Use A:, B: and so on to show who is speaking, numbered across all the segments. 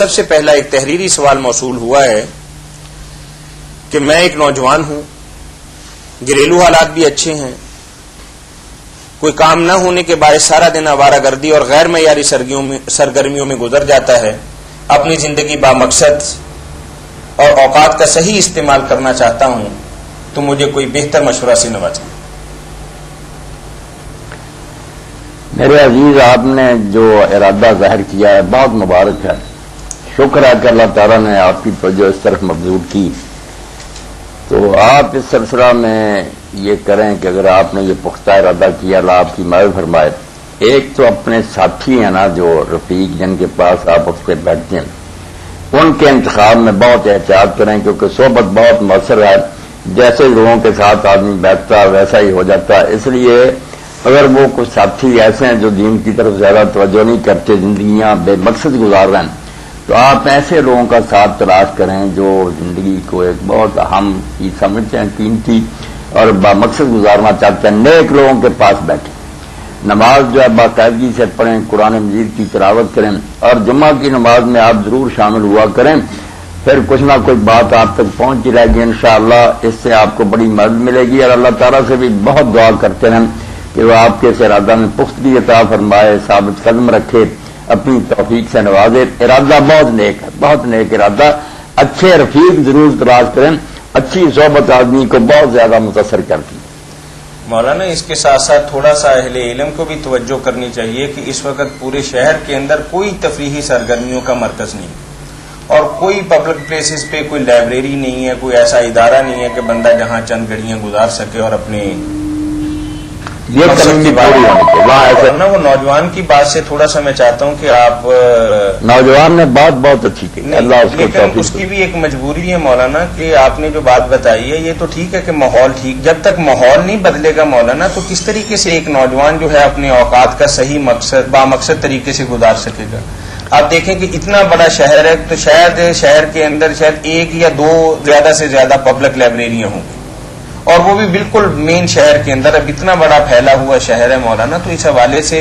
A: سب سے پہلا ایک تحریری سوال موصول ہوا ہے کہ میں ایک نوجوان ہوں، گھریلو حالات بھی اچھے ہیں، کوئی کام نہ ہونے کے باعث سارا دن آوارہ گردی اور غیر معیاری سرگرمیوں میں گزر جاتا ہے، اپنی زندگی بامقصد اور اوقات کا صحیح استعمال کرنا چاہتا ہوں، تو مجھے کوئی بہتر مشورہ سے نوازیں۔
B: میرے عزیز، آپ نے جو ارادہ ظاہر کیا ہے بہت مبارک ہے، شکر ہے کہ اللہ تعالیٰ نے آپ کی توجہ اس طرف مبذول کی۔ تو آپ اس سلسلہ میں یہ کریں کہ اگر آپ نے یہ پختہ ارادہ کیا، اللہ آپ کی مدد فرمائے۔ ایک تو اپنے ساتھی ہیں نا، جو رفیق جن کے پاس آپ اس پہ بیٹھتے ہیں، ان کے انتخاب میں بہت احتیاط کریں، کیونکہ صحبت بہت مؤثر ہے، جیسے لوگوں کے ساتھ آدمی بیٹھتا ویسا ہی ہو جاتا ہے۔ اس لیے اگر وہ کچھ ساتھی ایسے ہیں جو دین کی طرف زیادہ توجہ نہیں کرتے، زندگیاں بے مقصد گزار رہے ہیں، تو آپ ایسے لوگوں کا ساتھ تلاش کریں جو زندگی کو ایک بہت اہم چیز سمجھتے ہیں، قیمتی اور بامقصد گزارنا چاہتے ہیں۔ نیک لوگوں کے پاس بیٹھیں، نماز جو ہے باقاعدگی سے پڑھیں، قرآن مجید کی تلاوت کریں، اور جمعہ کی نماز میں آپ ضرور شامل ہوا کریں۔ پھر کچھ نہ کوئی بات آپ تک پہنچ رہے گی انشاءاللہ، اس سے آپ کو بڑی مدد ملے گی، اور اللہ تعالیٰ سے بھی بہت دعا کرتے ہیں کہ وہ آپ کے اس ارادہ میں پختگی عطا فرمائے، ثابت قدم رکھے، اپنی توفیق سے نوازے۔ ارادہ بہت نیک ہے، بہت نیک ارادہ۔ اچھے رفیق ضرور تلاش کریں، اچھی صحبت آدمی کو بہت زیادہ متاثر کرتی ہے۔
A: مولانا، اس کے ساتھ ساتھ تھوڑا سا اہل علم کو بھی توجہ کرنی چاہیے کہ اس وقت پورے شہر کے اندر کوئی تفریحی سرگرمیوں کا مرکز نہیں، اور کوئی پبلک پلیسز پہ کوئی لائبریری نہیں ہے، کوئی ایسا ادارہ نہیں ہے کہ بندہ جہاں چند گھڑیاں گزار سکے اور اپنے
B: یہ
A: وہ نوجوان کی بات سے تھوڑا سا میں چاہتا ہوں کہ آپ
B: نوجوان نے بات بہت اچھی کی، اللہ اس کو
A: لیکن
B: توفیق
A: اس کی بھی ایک مجبوری ہے مولانا، کہ آپ نے جو بات بتائی ہے یہ تو ٹھیک ہے کہ ماحول ٹھیک، جب تک ماحول نہیں بدلے گا مولانا، تو کس طریقے سے ایک نوجوان جو ہے اپنے اوقات کا صحیح بامقصد طریقے سے گزار سکے گا؟ آپ دیکھیں کہ اتنا بڑا شہر ہے، تو شاید شہر کے اندر شاید ایک یا دو زیادہ سے زیادہ پبلک لائبریریاں ہوں گی، اور وہ بھی بالکل مین شہر کے اندر۔ اب اتنا بڑا پھیلا ہوا شہر ہے مولانا، تو اس حوالے سے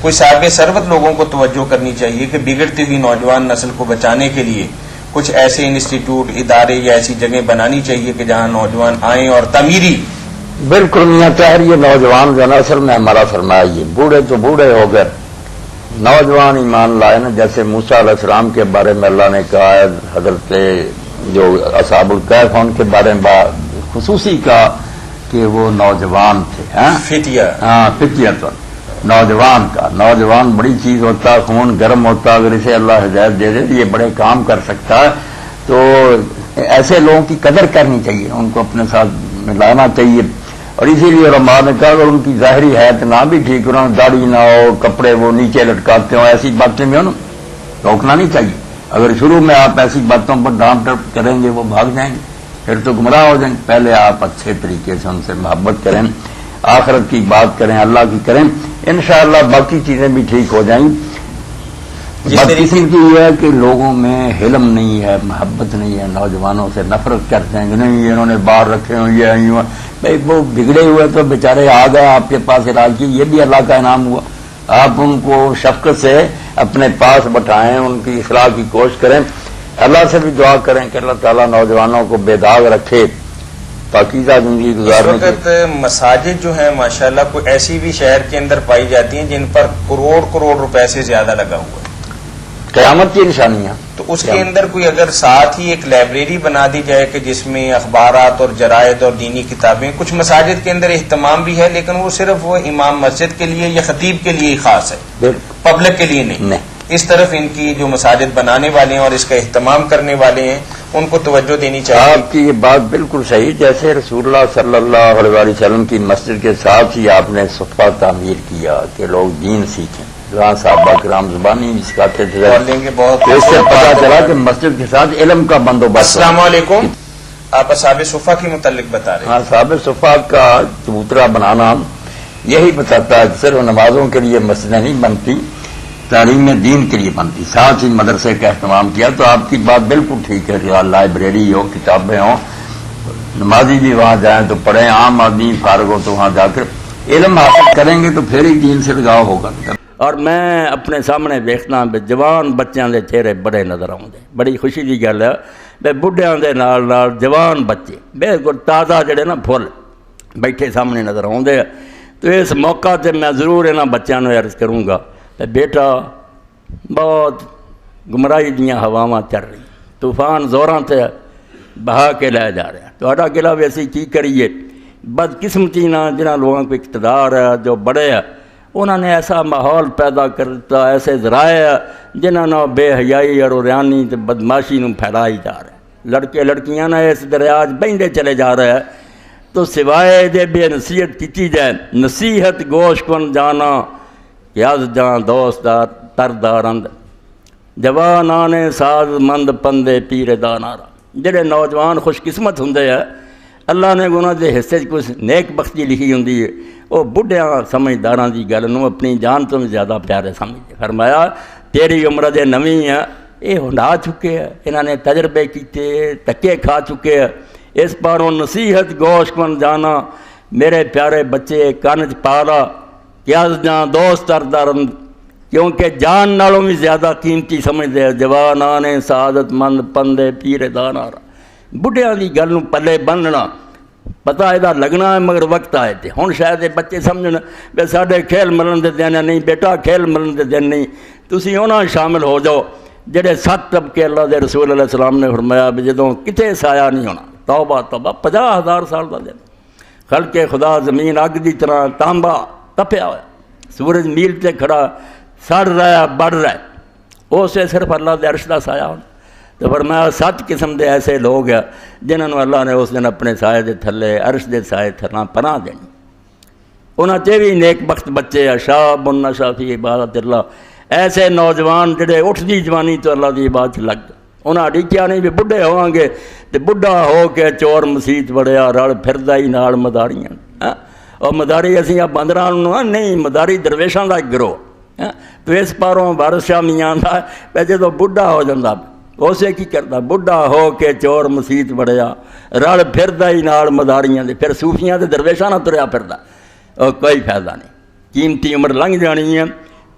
A: کوئی صاحب ثروت لوگوں کو توجہ کرنی چاہیے کہ بگڑتی ہوئی نوجوان نسل کو بچانے کے لیے کچھ ایسے انسٹیٹیوٹ، ادارے یا ایسی جگہ بنانی چاہیے کہ جہاں نوجوان آئیں اور تعمیری۔
B: بالکل میاں طاہر، یہ نوجوان جو اصل میں ہمارا فرمایا، یہ بوڑھے تو بوڑھے ہو گئے، نوجوان ایمان لائے نا۔ جیسے موسیٰ علیہ السلام کے بارے میں اللہ نے کہا ہے، حضرت جو اصحاب الکہف ان کے بارے میں خصوصی کہا کہ وہ نوجوان تھے، فتیہ تو نوجوان کا، نوجوان بڑی چیز ہوتا، خون گرم ہوتا، اگر اسے اللہ ہدایت دے دے تو یہ بڑے کام کر سکتا ہے۔ تو ایسے لوگوں کی قدر کرنی چاہیے، ان کو اپنے ساتھ ملانا چاہیے، اور اسی لیے علماء نے کہا اگر ان کی ظاہری حیات نہ بھی ٹھیک ہو، داڑھی نہ ہو، کپڑے وہ نیچے لٹکاتے ہوں، ایسی باتیں میں انہوں روکنا نہیں چاہیے۔ اگر شروع میں آپ ایسی باتوں پر ڈانٹ ڈپٹ کریں گے وہ بھاگ جائیں گے، پھر تو گمراہ ہو جائیں۔ پہلے آپ اچھے طریقے سے ان سے محبت کریں، آخرت کی بات کریں، اللہ کی کریں، انشاءاللہ باقی چیزیں بھی ٹھیک ہو جائیں۔ بدقسمتی کی یہ ہے کہ لوگوں میں حلم نہیں ہے، محبت نہیں ہے، نوجوانوں سے نفرت کرتے ہیں کہ نہیں انہوں نے باہر رکھے ہوں، یہ بھائی وہ بگڑے ہوئے تو بیچارے آ گئے آپ کے پاس علاج کی، یہ بھی اللہ کا انعام ہوا۔ آپ ان کو شفقت سے اپنے پاس بٹھائیں، ان کی اصلاح کی کوشش کریں، اللہ سے بھی دعا کریں کہ اللہ تعالیٰ نوجوانوں کو بے داغ رکھے، پاکیزہ زندگی گزارنے کی۔
A: اس وقت مساجد جو ہیں ماشاءاللہ کوئی ایسی بھی شہر کے اندر پائی جاتی ہیں جن پر کروڑ روپے سے زیادہ لگا ہوا ہے،
B: قیامت کی نشانیاں۔
A: تو اس کے اندر کوئی اگر ساتھ ہی ایک لائبریری بنا دی جائے کہ جس میں اخبارات اور جرائد اور دینی کتابیں، کچھ مساجد کے اندر اہتمام بھی ہے لیکن وہ صرف وہ امام مسجد کے لیے یا خطیب کے لیے ہی خاص ہے، پبلک کے لیے نہیں۔ اس طرف ان کی جو مساجد بنانے والے ہیں اور اس کا اہتمام کرنے والے ہیں ان کو توجہ دینی چاہیے۔
B: آپ کی یہ بات بالکل صحیح، جیسے رسول اللہ صلی اللہ علیہ وسلم کی مسجد کے ساتھ ہی آپ نے صفحہ تعمیر کیا کہ لوگ دین سیکھیں، جہاں صحابہ کرام زبانی بھی سکھاتے تھے، اس سے پتا چلا کہ مسجد کے ساتھ علم کا بندوبست۔
A: السلام علیکم، آپ اصحاب صفحہ کے متعلق بتا رہے ہیں۔
B: ہاں، اصحاب صفحہ کا چبوترا بنانا یہی بتاتا ہے کہ صرف نمازوں کے لیے مسجدیں نہیں بنتی، تعلیم دین کے لیے بنتی، ساتھ ہی مدرسے کا اہتمام کیا۔ تو آپ کی بات بالکل ٹھیک ہے کہ لائبریری ہو، کتابیں ہوں، نمازی بھی وہاں جائیں تو پڑھیں، عام آدمی فارغ ہو تو وہاں جا کر علم حاصل کریں گے تو پھر ہی دین سے لگاؤ ہوگا۔ اور میں اپنے سامنے ویکھنا بھی جوان بچیاں دے چہرے بڑے نظر آؤندے، بڑی خوشی دی گل ہے بھی بڈھیاں دے نال نال جوان بچے بالکل تازہ جڑے نا پھل بیٹھے سامنے نظر آؤندے ہیں۔ تو اس موقع تے میں ضرور انہاں بچیاں نوں عرض کروں گا کہ بیٹا بہت گمراہی دیاں ہواواں چل رہی، طوفان زوراں تے بہا کے لے جا رہا، تہاڈا گلا بھی اسی کی کریے؟ بدقسمتی نہ جنہاں لوگوں کو اقتدار ہے، جو بڑے ہیں، انہوں نے ایسا ماحول پیدا کرتا، ایسے ذرائع جنہوں نے بے حیائی اور عریانی تے بدماشی نوں پھیلائی جا رہا ہے، لڑکے لڑکیاں نے اس دریا بہندے چلے جا رہے ہیں۔ تو سوائے دے بے نصیحت کیتی جائے، نصیحت گوش کن جانا کہ از جان دوست دار تردارند جوانان ساز مند پندے پیر دانارا۔ جڑے نوجوان خوش قسمت ہوندے ہیں، اللہ نے انہاں دے حصے کچھ نیک بختی لکھی ہوندی ہے، وہ بڈھیاں سمجھداراں دی گل نوں اپنی جان تو زیادہ پیارے سمجھدے۔ فرمایا تیری عمر دے نویں ہیں، یہ ہنڈا چکے ہیں، انہاں نے تجربے کیتے، ٹکے کھا چکے ہیں۔ اس پاروں نصیحت گوش کن جانا میرے پیارے بچے کانچ پالا کیا جان دوست تردارند، کیونکہ جان نالوں بھی زیادہ قیمتی سمجھدے ہیں جوانان سعادت مند پندے پیر دانارا۔ بڈھیاں دی گل نوں پلے بننا پتہ یہ لگنا ہے، مگر وقت آئے تھے ہن شاید بچے سمجھن بھی ساڈے کھیل ملن دے دن نہیں، بیٹا کھیل ملن دے دن نہیں، تسی انہاں شامل ہو جاؤ جڑے 7 طبقے اللہ دے رسول علیہ السلام نے فرمایا بھی جدوں کتے سایہ نہیں ہونا۔ توبہ توبہ 50,000 سال دا دن، خلق خدا زمین اگ دی طرح تانبا تپیا ہوا، سورج میل تے کھڑا سڑ رہا بڑھ رہا ہے، اسے صرف اللہ دے عرش دا سایہ ہونا۔ تو فرمایا 7 قسم دے ایسے لوگ ہیں جنہوں اللہ نے اس دن اپنے سائے دے تھلے عرش دے سائے تھلے پناہ دینی۔ انہاں تے بھی نیک بخت بچے ہیں، شاب نشا فی عبادت اللہ، ایسے نوجوان جڑے اٹھدی جوانی تو اللہ دی عبادت لگ گئے۔ انہاں ڈکیا نہیں بھی بڈھے ہوواں گے تے بڈھا ہو کے چور مسیت وڑیا رل پھردا ہی نال مداریاں، اور مداری اسی باندراں نوں نہیں، مداری درویشاں دا ایک گروہ۔ تو اس پاروں وارث شاہ میاں دا پہ جدوں بڈھا ہو جاندا اسے کی کرتا، بڈھا ہو کے چور مسیت وڑیا رل پھردا ہی نال مداریاں دے، پھر صوفیاں دے درویشاں نہ تریا پھردا، اور کوئی فائدہ نہیں، قیمتی عمر لنگھ جانی ہے،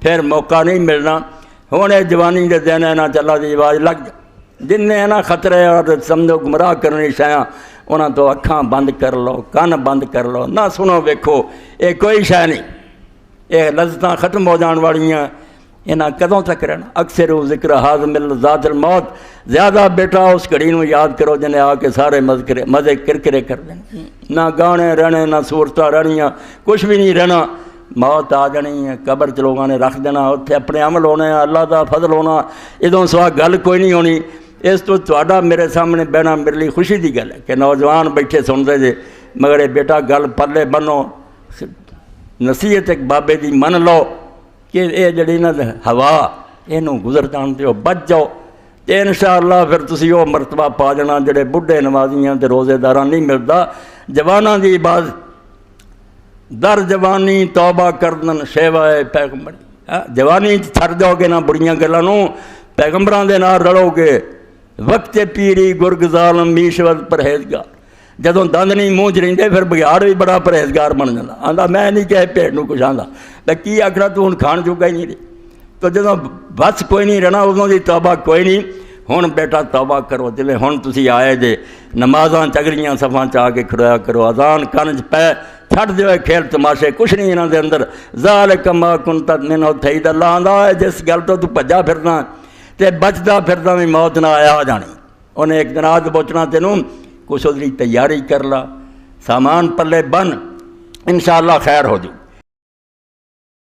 B: پھر موقع نہیں ملنا۔ ہن جوانی دے دن نہ چلا دی آواز لگ جا، جن نے نا خطرے اور سمجھو گمراہ کرنے شایاں انہاں تو اکھاں بند کر لو، کان بند کر لو، نہ سنو ویکھو، یہ کوئی شے نہیں، یہ لذتاں ختم ہو جان والیاں، انہاں کدوں تک رہنا۔ اکثر ذکر حاضم ذات الموت، زیادہ بیٹا اس گھڑی نوں یاد کرو جنہیں آ کے سارے مزے کرکرے کر دیں، نہ گانے رہنے نہ صورتاں رہنیاں، کچھ بھی نہیں رہنا، موت آ جانی ہے، قبر چ لوگوں نے رکھ دینا، اتنے اپنے عمل ہونے، اللہ دا فضل ہونا، ادوں سوا گل کوئی نہیں ہونی۔ اس تو تہاڈا میرے سامنے بہنا میرے لیے خوشی دی گل ہے کہ نوجوان بیٹھے سنتے جے، مگر یہ بیٹا گل پلے بنو، نصیحت ایک بابے دی من لو کہ یہ جڑی نا ہوا یہ گزر جان دیو، بچ جاؤ، تے انشاءاللہ پھر تسی وہ مرتبہ پا جانا جڑے بڈھے نمازیاں تے روزے داراں نہیں ملتا۔ جواناں دی عبادت در جوانی توبہ کردن شیوائے پیغمبر، جوانی چھڑ جاؤ گے نہ بڑیاں گلاں نوں، پیغمبراں دے نال رلو گے، وقت پیری گرگزار میشود پرہیزگار، جدوں دند نہیں منہ چ رہندے پھر بگیاڑ بھی بڑا پرہیزگار بن جاتا، آندا میں نہیں کہ بھیڑ نوں کچھ آندا، تے کی آکھنا تو ہن کھان جوگا ہی نہیں رہی۔ تو جدوں بس کوئی نہیں رہنا ادوں دی توبہ کوئی نہیں۔ ہن بیٹا توبہ کرو، جلے ہن تسی آئے جے نمازاں چگڑیاں صفاں چ آ کے کھڑویا کرو، اذان کن چ پے چھڑ دیو کھیل تماشے، کچھ نہیں انہاں دے اندر۔ ذالک ما کنت منہ تھید، اللہ آندا ہے جس گل تو بھجا پھرنا تے بچدا پھردا بھی موت نہ آیا جانی، انہیں ایک دن آج پہنچنا، تینوں کچھ ادری تیاری کر لا، سامان پلے بن، انشاءاللہ خیر ہو جائے۔